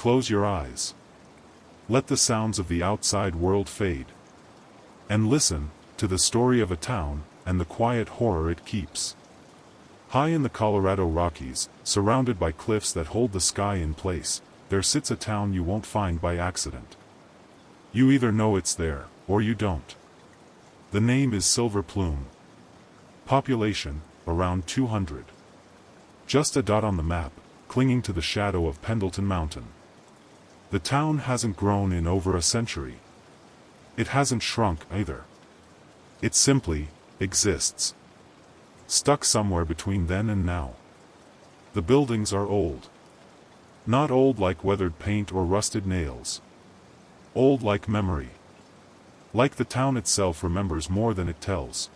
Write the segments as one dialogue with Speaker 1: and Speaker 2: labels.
Speaker 1: Close your eyes. Let the sounds of the outside world fade. And listen to the story of a town and the quiet horror it keeps. High in the Colorado Rockies, surrounded by cliffs that hold the sky in place, there sits a town you won't find by accident. You either know it's there, or you don't. The name is Silver Plume. Population, around 200. Just a dot on the map, clinging to the shadow of Pendleton Mountain. The town hasn't grown in over a century. It hasn't shrunk either. It simply exists. Stuck somewhere between then and now. The buildings are old. Not old like weathered paint or rusted nails. Old like memory. Like the town itself remembers more than it tells.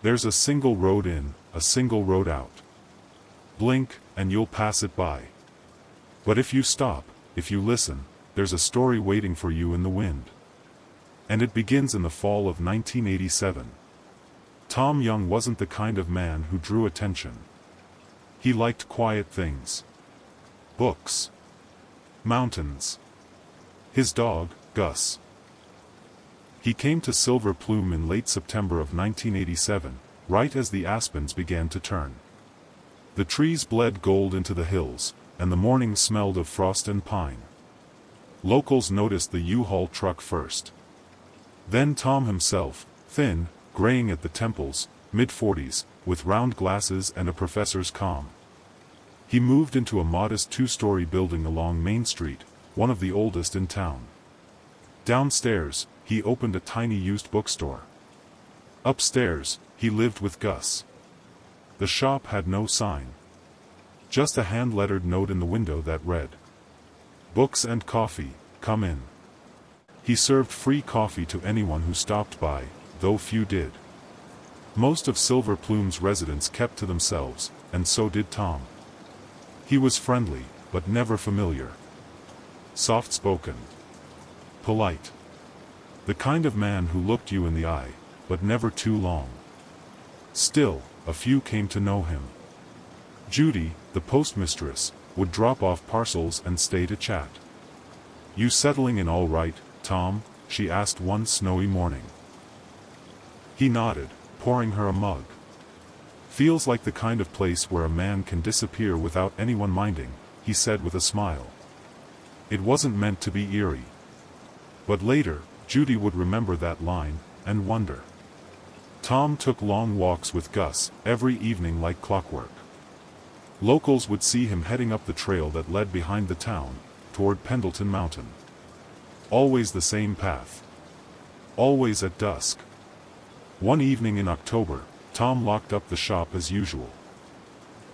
Speaker 1: There's a single road in, a single road out. Blink, and you'll pass it by. But if you stop, if you listen, there's a story waiting for you in the wind. And it begins in the fall of 1987. Tom Young wasn't the kind of man who drew attention. He liked quiet things. Books. Mountains. His dog, Gus. He came to Silver Plume in late September of 1987, right as the aspens began to turn. The trees bled gold into the hills, and the morning smelled of frost and pine. Locals noticed the U-Haul truck first. Then Tom himself, thin, graying at the temples, mid-40s, with round glasses and a professor's calm. He moved into a modest two-story building along Main Street, one of the oldest in town. Downstairs, he opened a tiny used bookstore. Upstairs, he lived with Gus. The shop had no sign. Just a hand-lettered note in the window that read, "Books and coffee, come in." He served free coffee to anyone who stopped by, though few did. Most of Silver Plume's residents kept to themselves, and so did Tom. He was friendly, but never familiar. Soft-spoken. Polite. The kind of man who looked you in the eye, but never too long. Still, a few came to know him. Judy, the postmistress, would drop off parcels and stay to chat. "You settling in all right, Tom?" she asked one snowy morning. He nodded, pouring her a mug. "Feels like the kind of place where a man can disappear without anyone minding," he said with a smile. It wasn't meant to be eerie. But later, Judy would remember that line, and wonder. Tom took long walks with Gus, every evening like clockwork. Locals would see him heading up the trail that led behind the town, toward Pendleton Mountain. Always the same path. Always at dusk. One evening in October, Tom locked up the shop as usual.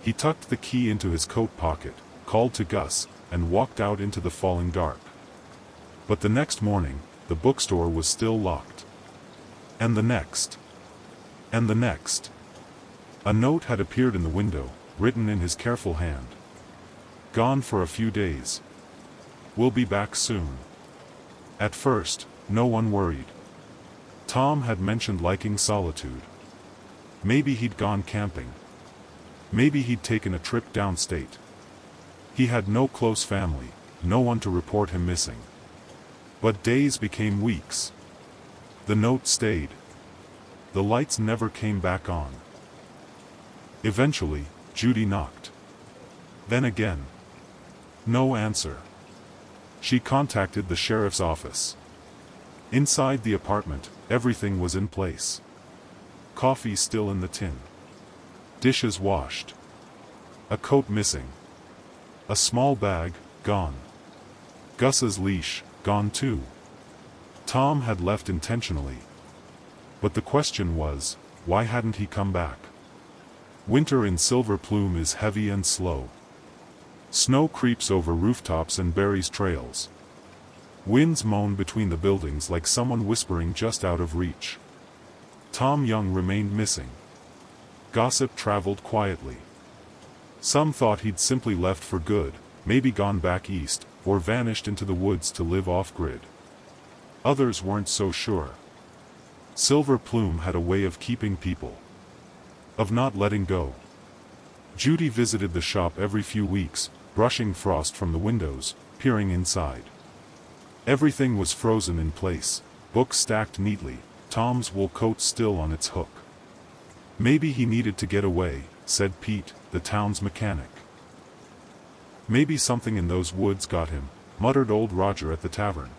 Speaker 1: He tucked the key into his coat pocket, called to Gus, and walked out into the falling dark. But the next morning, the bookstore was still locked. And the next. And the next. A note had appeared in the window, written in his careful hand. "Gone for a few days. We'll be back soon." At first, no one worried. Tom had mentioned liking solitude. Maybe he'd gone camping. Maybe he'd taken a trip downstate. He had no close family, no one to report him missing. But days became weeks. The note stayed. The lights never came back on. Eventually, Judy knocked. Then again. No answer. She contacted the sheriff's office. Inside the apartment, everything was in place. Coffee still in the tin. Dishes washed. A coat missing. A small bag, gone. Gus's leash, gone too. Tom had left intentionally. But the question was, why hadn't he come back? Winter in Silver Plume is heavy and slow. Snow creeps over rooftops and buries trails. Winds moan between the buildings like someone whispering just out of reach. Tom Young remained missing. Gossip traveled quietly. Some thought he'd simply left for good, maybe gone back east, or vanished into the woods to live off-grid. Others weren't so sure. Silver Plume had a way of keeping people. Of not letting go. Judy visited the shop every few weeks, brushing frost from the windows, peering inside. Everything was frozen in place, books stacked neatly, Tom's wool coat still on its hook. "Maybe he needed to get away," said Pete, the town's mechanic. "Maybe something in those woods got him," muttered old Roger at the tavern.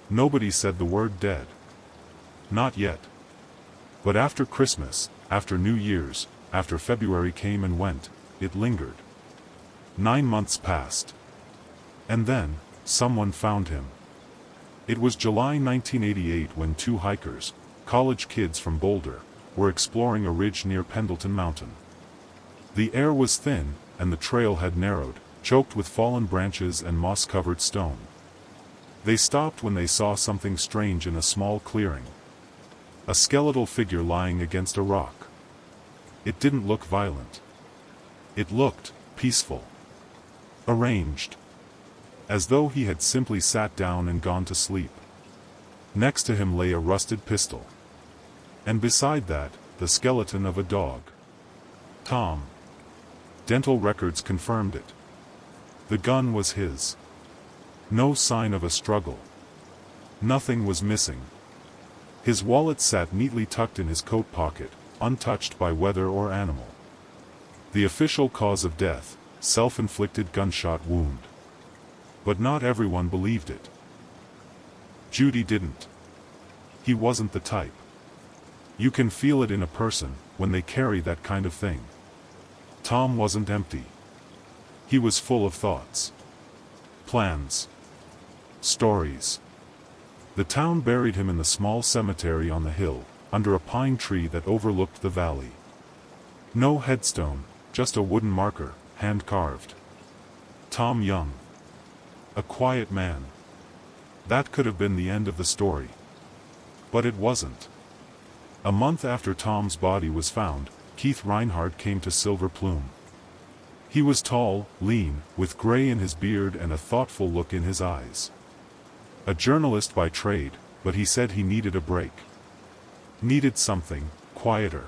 Speaker 1: Nobody said the word dead. Not yet. But after Christmas, after New Year's, after February came and went, it lingered. 9 months passed. And then, someone found him. It was July 1988 when 2 hikers, college kids from Boulder, were exploring a ridge near Pendleton Mountain. The air was thin, and the trail had narrowed, choked with fallen branches and moss-covered stone. They stopped when they saw something strange in a small clearing. A skeletal figure lying against a rock. It didn't look violent. It looked peaceful. Arranged. As though he had simply sat down and gone to sleep. Next to him lay a rusted pistol. And beside that, the skeleton of a dog. Tom. Dental records confirmed it. The gun was his. No sign of a struggle. Nothing was missing. His wallet sat neatly tucked in his coat pocket, untouched by weather or animal. The official cause of death, self-inflicted gunshot wound. But not everyone believed it. Judy didn't. He wasn't the type. You can feel it in a person, when they carry that kind of thing. Tom wasn't empty. He was full of thoughts. Plans. Stories. The town buried him in the small cemetery on the hill, under a pine tree that overlooked the valley. No headstone, just a wooden marker, hand-carved. Tom Young. A quiet man. That could have been the end of the story. But it wasn't. A month after Tom's body was found, Keith Reinhardt came to Silver Plume. He was tall, lean, with gray in his beard and a thoughtful look in his eyes. A journalist by trade, but he said he needed a break. Needed something quieter.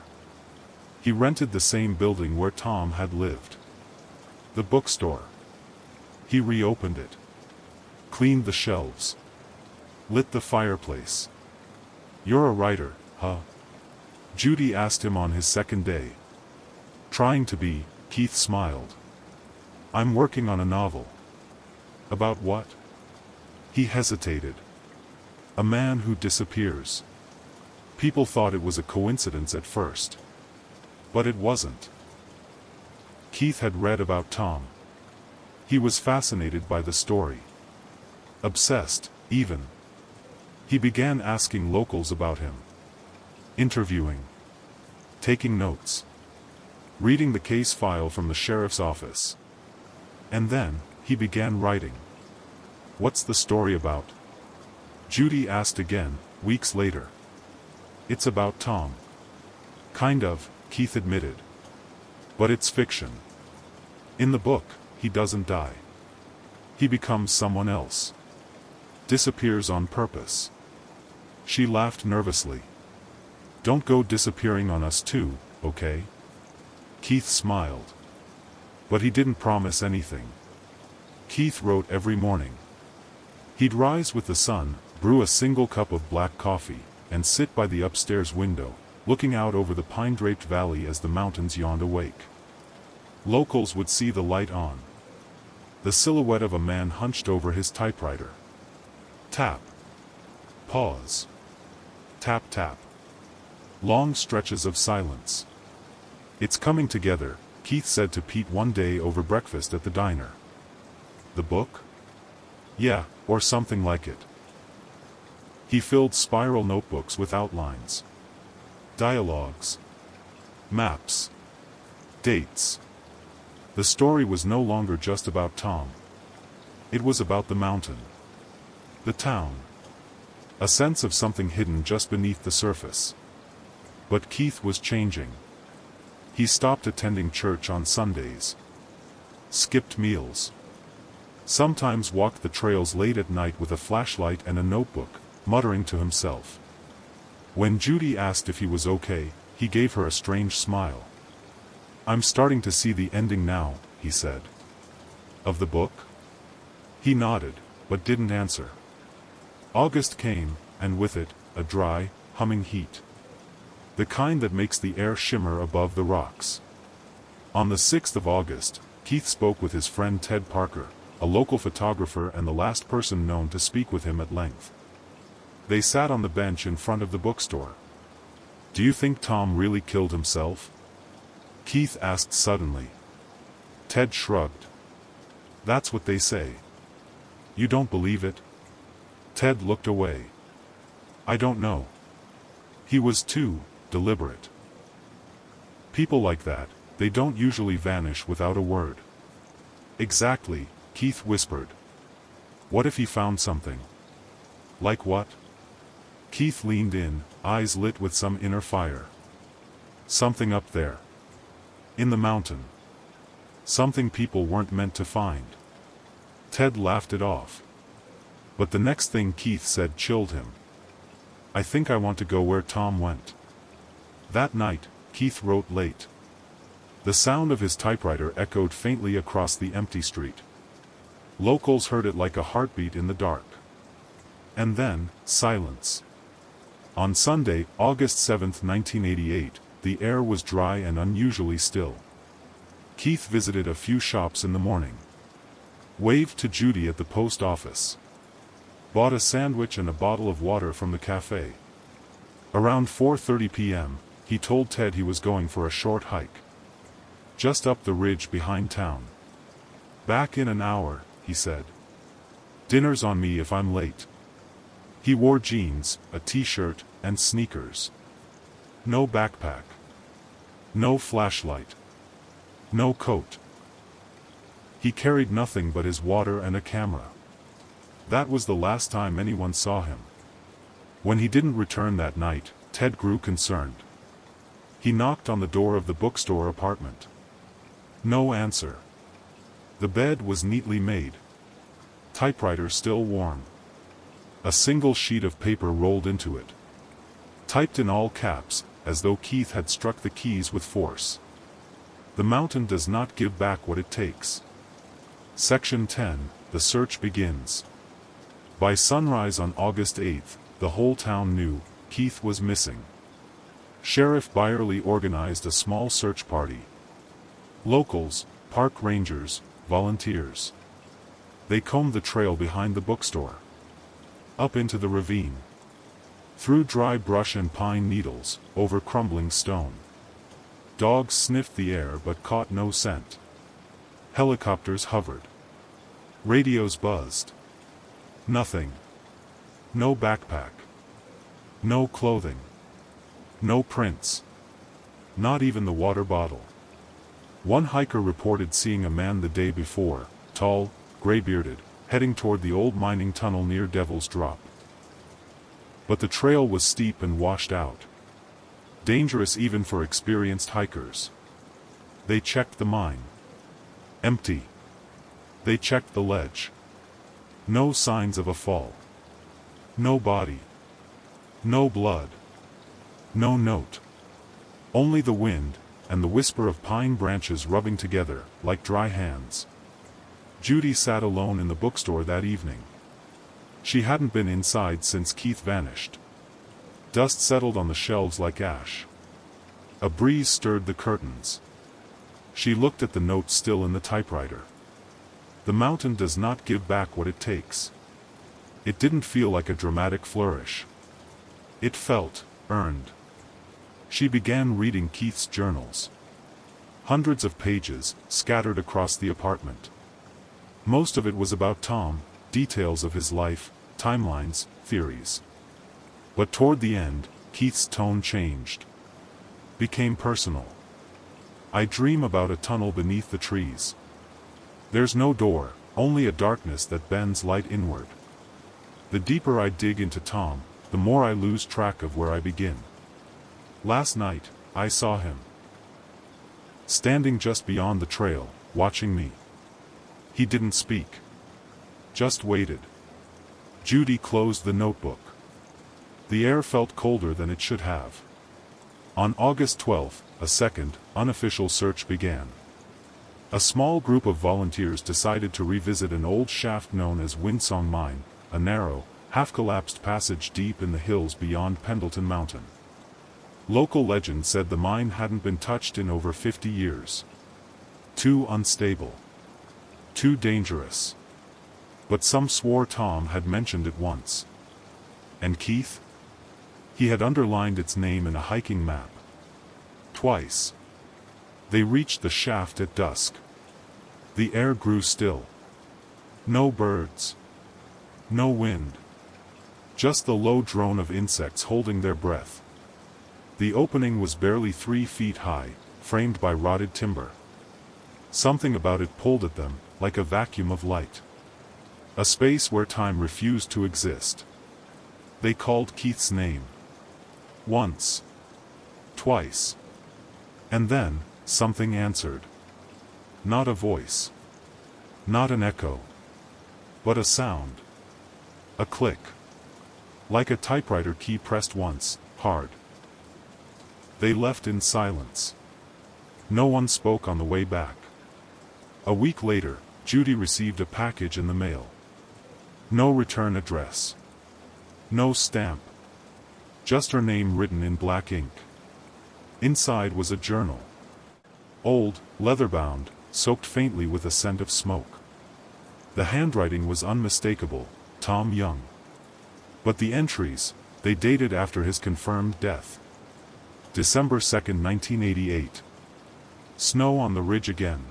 Speaker 1: He rented the same building where Tom had lived. The bookstore. He reopened it. Cleaned the shelves. Lit the fireplace. "You're a writer, huh?" Judy asked him on his second day. Trying to be, Keith smiled. "I'm working on a novel." "About what?" He hesitated. "A man who disappears." People thought it was a coincidence at first. But it wasn't. Keith had read about Tom. He was fascinated by the story. Obsessed, even. He began asking locals about him. Interviewing. Taking notes. Reading the case file from the sheriff's office. And then, he began writing. "What's the story about?" Judy asked again, weeks later. "It's about Tom." "Kind of," Keith admitted. "But it's fiction. In the book, he doesn't die. He becomes someone else. Disappears on purpose." She laughed nervously. "Don't go disappearing on us too, okay?" Keith smiled. But he didn't promise anything. Keith wrote every morning. He'd rise with the sun, brew a single cup of black coffee, and sit by the upstairs window, looking out over the pine-draped valley as the mountains yawned awake. Locals would see the light on. The silhouette of a man hunched over his typewriter. Tap. Pause. Tap tap. Long stretches of silence. "It's coming together," Keith said to Pete one day over breakfast at the diner. "The book?" "Yeah, or something like it." He filled spiral notebooks with outlines. Dialogues. Maps. Dates. The story was no longer just about Tom. It was about the mountain. The town. A sense of something hidden just beneath the surface. But Keith was changing. He stopped attending church on Sundays. Skipped meals. Sometimes walked the trails late at night with a flashlight and a notebook, muttering to himself. When Judy asked if he was okay, he gave her a strange smile. "I'm starting to see the ending now," he said. "Of the book?" He nodded, but didn't answer. August came, and with it, a dry, humming heat. The kind that makes the air shimmer above the rocks. On the 6th of August, Keith spoke with his friend Ted Parker, a local photographer and the last person known to speak with him at length. They sat on the bench in front of the bookstore. "Do you think Tom really killed himself?" Keith asked suddenly. Ted shrugged. "That's what they say." "You don't believe it?" Ted looked away. "I don't know. He was too deliberate. People like that, they don't usually vanish without a word." "Exactly," Keith whispered. "What if he found something?" "Like what?" Keith leaned in, eyes lit with some inner fire. "Something up there. In the mountain. Something people weren't meant to find." Ted laughed it off. But the next thing Keith said chilled him. "I think I want to go where Tom went." That night, Keith wrote late. The sound of his typewriter echoed faintly across the empty street. Locals heard it like a heartbeat in the dark. And then, silence. On Sunday, August 7, 1988, the air was dry and unusually still. Keith visited a few shops in the morning. Waved to Judy at the post office. Bought a sandwich and a bottle of water from the cafe. Around 4:30 p.m., he told Ted he was going for a short hike. Just up the ridge behind town. "Back in an hour," he said. "Dinner's on me if I'm late." He wore jeans, a t-shirt, and sneakers. No backpack. No flashlight. No coat. He carried nothing but his water and a camera. That was the last time anyone saw him. When he didn't return that night, Ted grew concerned. He knocked on the door of the bookstore apartment. No answer. The bed was neatly made. Typewriter still warm. A single sheet of paper rolled into it. Typed in all caps, as though Keith had struck the keys with force. "The mountain does not give back what it takes." Section 10, The Search Begins. By sunrise on August 8, the whole town knew Keith was missing. Sheriff Byerly organized a small search party. Locals, park rangers, volunteers. They combed the trail behind the bookstore. Up into the ravine. Through dry brush and pine needles, over crumbling stone. Dogs sniffed the air but caught no scent. Helicopters hovered. Radios buzzed. Nothing. No backpack. No clothing. No prints. Not even the water bottle. One hiker reported seeing a man the day before, tall, gray-bearded, heading toward the old mining tunnel near Devil's Drop. But the trail was steep and washed out. Dangerous even for experienced hikers. They checked the mine. Empty. They checked the ledge. No signs of a fall. No body. No blood. No note. Only the wind, and the whisper of pine branches rubbing together, like dry hands. Judy sat alone in the bookstore that evening. She hadn't been inside since Keith vanished. Dust settled on the shelves like ash. A breeze stirred the curtains. She looked at the note still in the typewriter. "The mountain does not give back what it takes." It didn't feel like a dramatic flourish. It felt earned. She began reading Keith's journals. Hundreds of pages, scattered across the apartment. Most of it was about Tom, details of his life, timelines, theories. But toward the end, Keith's tone changed. Became personal. "I dream about a tunnel beneath the trees. There's no door, only a darkness that bends light inward. The deeper I dig into Tom, the more I lose track of where I begin. Last night, I saw him. Standing just beyond the trail, watching me. He didn't speak. Just waited." Judy closed the notebook. The air felt colder than it should have. On August 12, a second, unofficial search began. A small group of volunteers decided to revisit an old shaft known as Windsong Mine, a narrow, half-collapsed passage deep in the hills beyond Pendleton Mountain. Local legend said the mine hadn't been touched in over 50 years. Too unstable. Too dangerous. But some swore Tom had mentioned it once. And Keith? He had underlined its name in a hiking map. Twice. They reached the shaft at dusk. The air grew still. No birds. No wind. Just the low drone of insects holding their breath. The opening was barely 3 feet high, framed by rotted timber. Something about it pulled at them, like a vacuum of light. A space where time refused to exist. They called Keith's name. Once. Twice. And then, something answered. Not a voice. Not an echo. But a sound. A click. Like a typewriter key pressed once, hard. They left in silence. No one spoke on the way back. A week later, Judy received a package in the mail. No return address. No stamp. Just her name written in black ink. Inside was a journal. Old, leather-bound, soaked faintly with a scent of smoke. The handwriting was unmistakable, Tom Young. But the entries, they dated after his confirmed death. December 2, 1988. Snow on the ridge again.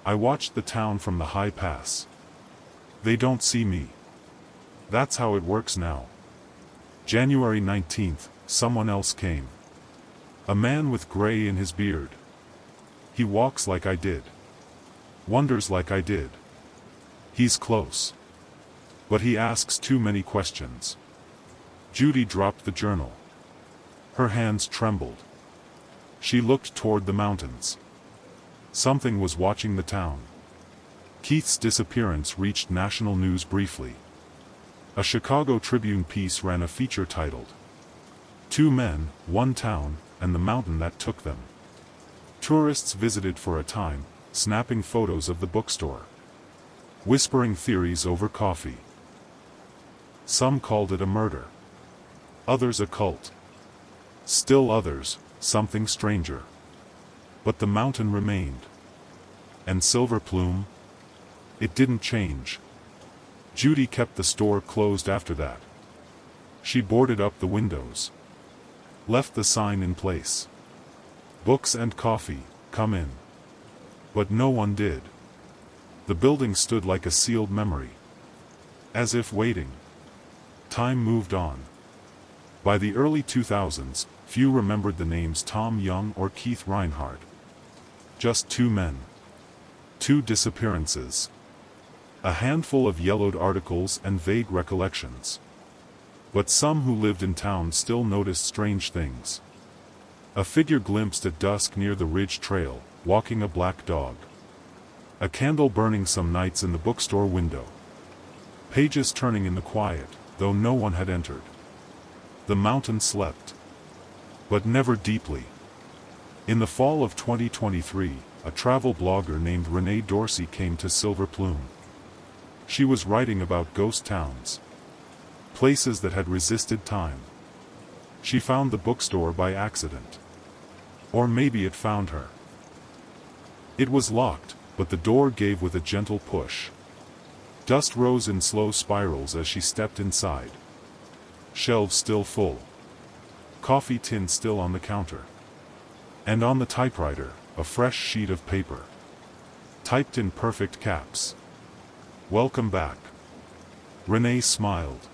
Speaker 1: I watched the town from the high pass. They don't see me. That's how it works now. January 19th, someone else came. A man with gray in his beard. He walks like I did. Wonders like I did. He's close. But he asks too many questions. Judy dropped the journal. Her hands trembled. She looked toward the mountains. Something was watching the town. Keith's disappearance reached national news briefly. A Chicago Tribune piece ran a feature titled, "Two Men, One Town, and the Mountain That Took Them." Tourists visited for a time, snapping photos of the bookstore. Whispering theories over coffee. Some called it a murder. Others a cult. Still others, something stranger. But the mountain remained. And Silver Plume? It didn't change. Judy kept the store closed after that. She boarded up the windows. Left the sign in place. Books and coffee, come in. But no one did. The building stood like a sealed memory. As if waiting. Time moved on. By the early 2000s, few remembered the names Tom Young or Keith Reinhardt. Just two men. Two disappearances. A handful of yellowed articles and vague recollections. But some who lived in town still noticed strange things. A figure glimpsed at dusk near the ridge trail, walking a black dog. A candle burning some nights in the bookstore window. Pages turning in the quiet, though no one had entered. The mountain slept. But never deeply. In the fall of 2023, a travel blogger named Renee Dorsey came to Silver Plume. She was writing about ghost towns. Places that had resisted time. She found the bookstore by accident. Or maybe it found her. It was locked, but the door gave with a gentle push. Dust rose in slow spirals as she stepped inside. Shelves still full. Coffee tin still on the counter. And on the typewriter, a fresh sheet of paper. Typed in perfect caps. "Welcome back." Renee smiled.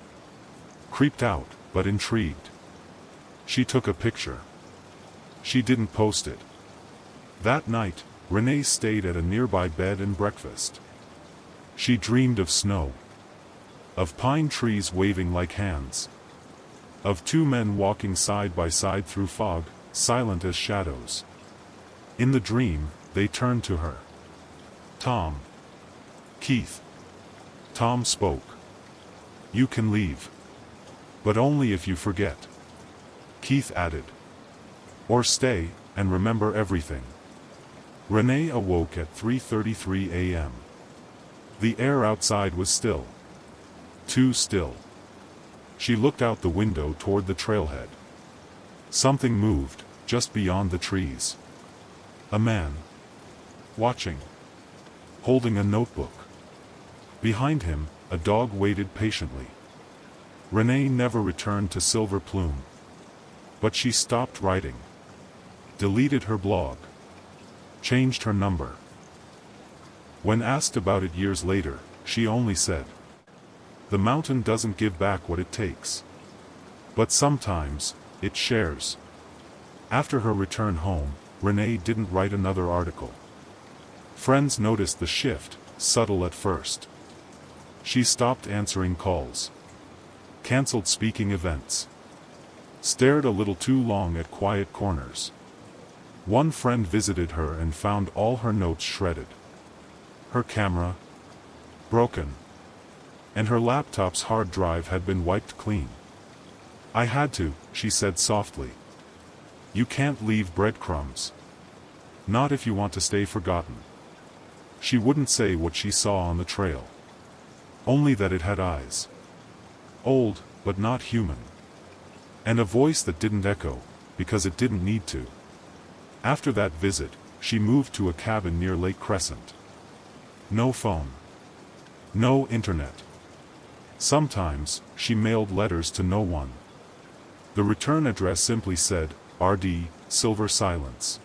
Speaker 1: Creeped out, but intrigued. She took a picture. She didn't post it. That night, Renee stayed at a nearby bed and breakfast. She dreamed of snow. Of pine trees waving like hands. Of two men walking side by side through fog, silent as shadows. In the dream, they turned to her. "Tom." "Keith." Tom spoke. "You can leave. But only if you forget." Keith added. "Or stay, and remember everything." Renee awoke at 3:33 a.m. The air outside was still. Too still. She looked out the window toward the trailhead. Something moved, just beyond the trees. A man. Watching. Holding a notebook. Behind him, a dog waited patiently. Renee never returned to Silver Plume. But she stopped writing. Deleted her blog. Changed her number. When asked about it years later, she only said, "The mountain doesn't give back what it takes. But sometimes, it shares." After her return home, Renee didn't write another article. Friends noticed the shift, subtle at first. She stopped answering calls. Cancelled speaking events. Stared a little too long at quiet corners. One friend visited her and found all her notes shredded. Her camera broken. And her laptop's hard drive had been wiped clean. "I had to," she said softly. "You can't leave breadcrumbs. Not if you want to stay forgotten." She wouldn't say what she saw on the trail. Only that it had eyes. Old, but not human. And a voice that didn't echo, because it didn't need to. After that visit, she moved to a cabin near Lake Crescent. No phone. No internet. Sometimes, she mailed letters to no one. The return address simply said, RD, Silver Silence.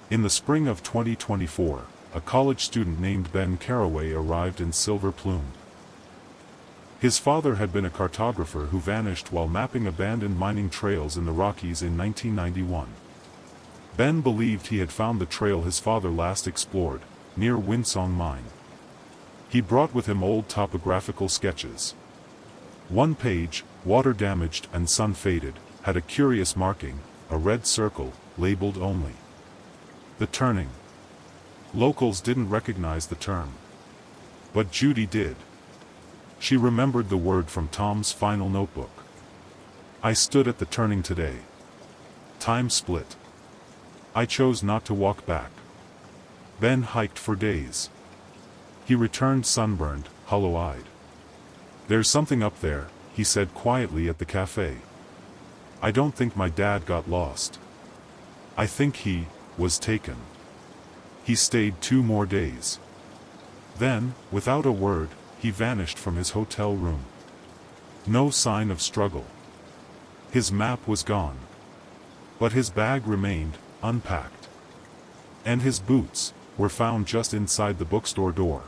Speaker 1: In the spring of 2024, a college student named Ben Caraway arrived in Silver Plume. His father had been a cartographer who vanished while mapping abandoned mining trails in the Rockies in 1991. Ben believed he had found the trail his father last explored, near Winsong Mine. He brought with him old topographical sketches. One page, water-damaged and sun-faded, had a curious marking, a red circle, labeled only. The turning. Locals didn't recognize the term. But Judy did. She remembered the word from Tom's final notebook. "I stood at the turning today. Time split. I chose not to walk back." Ben hiked for days. He returned sunburned, hollow-eyed. "There's something up there," he said quietly at the cafe. "I don't think my dad got lost. I think he was taken." He stayed 2 more days. Then, without a word, he vanished from his hotel room. No sign of struggle. His map was gone. But his bag remained, unpacked. And his boots were found just inside the bookstore door.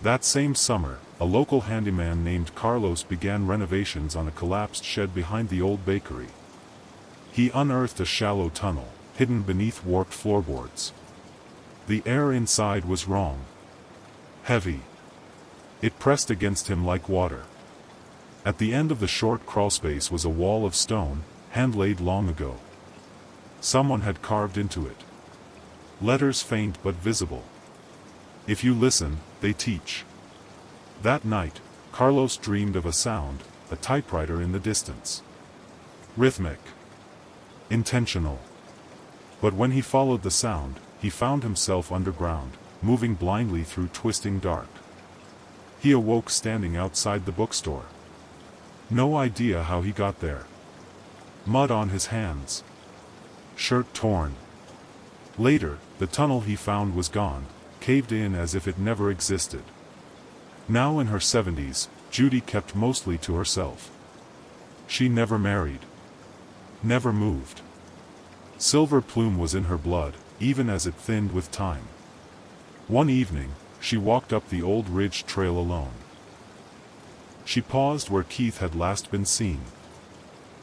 Speaker 1: That same summer, a local handyman named Carlos began renovations on a collapsed shed behind the old bakery. He unearthed a shallow tunnel, hidden beneath warped floorboards. The air inside was wrong. Heavy. It pressed against him like water. At the end of the short crawlspace was a wall of stone, hand-laid long ago. Someone had carved into it. Letters faint but visible. "If you listen, they teach." That night, Carlos dreamed of a sound, a typewriter in the distance. Rhythmic. Intentional. But when he followed the sound, he found himself underground, moving blindly through twisting dark. He awoke standing outside the bookstore. No idea how he got there. Mud on his hands. Shirt torn. Later, the tunnel he found was gone, caved in as if it never existed. Now in her 70s, Judy kept mostly to herself. She never married. Never moved. Silver Plume was in her blood, even as it thinned with time. One evening, she walked up the old ridge trail alone. She paused where Keith had last been seen.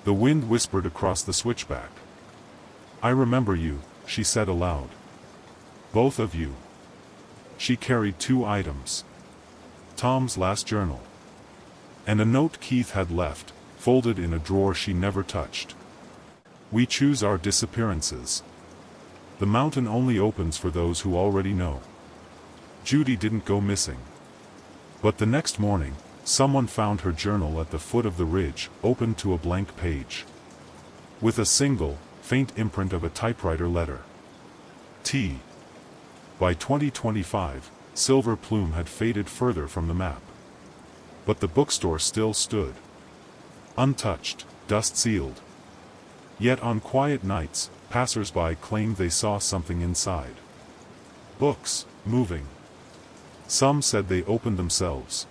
Speaker 1: The wind whispered across the switchback. "I remember you," she said aloud. "Both of you." She carried 2 items. Tom's last journal. And a note Keith had left, folded in a drawer she never touched. "We choose our disappearances. The mountain only opens for those who already know." Judy didn't go missing. But the next morning, someone found her journal at the foot of the ridge, open to a blank page. With a single, faint imprint of a typewriter letter. T. By 2025, Silver Plume had faded further from the map. But the bookstore still stood. Untouched, dust-sealed. Yet on quiet nights, passers-by claimed they saw something inside. Books, moving. Some said they opened themselves.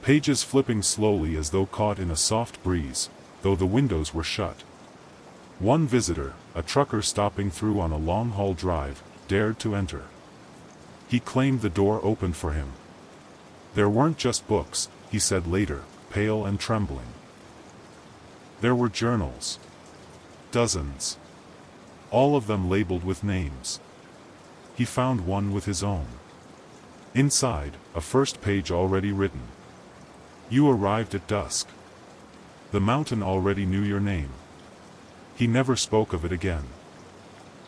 Speaker 1: Pages flipping slowly as though caught in a soft breeze, though the windows were shut. One visitor, a trucker stopping through on a long-haul drive, dared to enter. He claimed the door opened for him. There weren't just books, he said later, pale and trembling. There were journals. Dozens. All of them labeled with names. He found one with his own. Inside, a first page already written. You arrived at dusk. The mountain already knew your name. He never spoke of it again.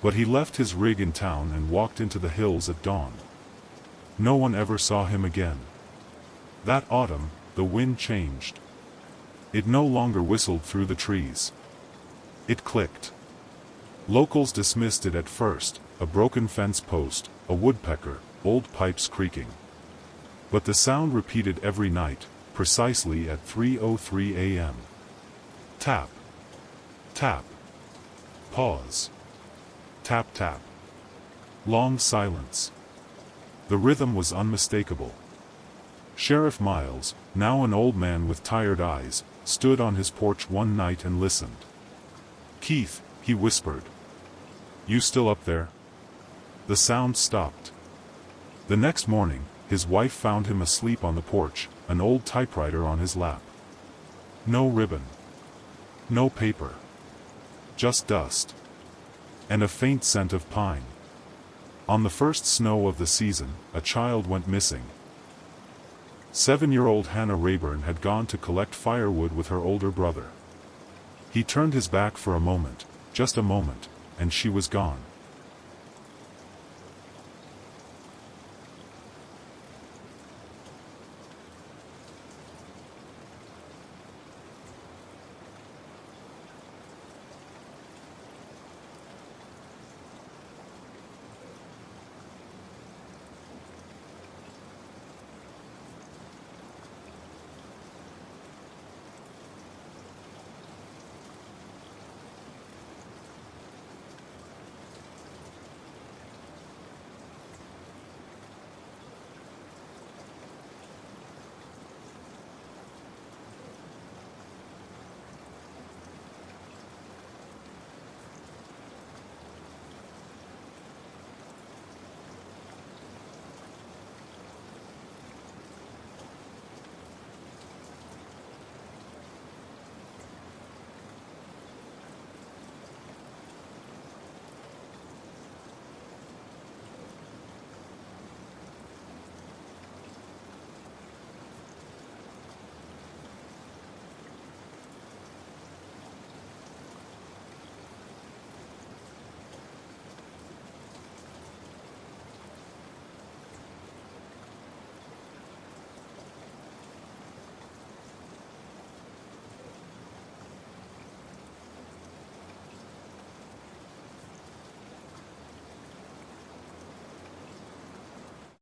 Speaker 1: But he left his rig in town and walked into the hills at dawn. No one ever saw him again. That autumn, the wind changed. It no longer whistled through the trees. It clicked. Locals dismissed it at first, a broken fence post, a woodpecker, old pipes creaking. But the sound repeated every night, precisely at 3:03 a.m. Tap. Tap. Pause. Tap tap. Long silence. The rhythm was unmistakable. Sheriff Miles, now an old man with tired eyes, stood on his porch one night and listened. "Keith," he whispered. "You still up there?" The sound stopped. The next morning, his wife found him asleep on the porch, an old typewriter on his lap. No ribbon. No paper. Just dust. And a faint scent of pine. On the first snow of the season, a child went missing. 7-year-old Hannah Rayburn had gone to collect firewood with her older brother. He turned his back for a moment, just a moment, and she was gone.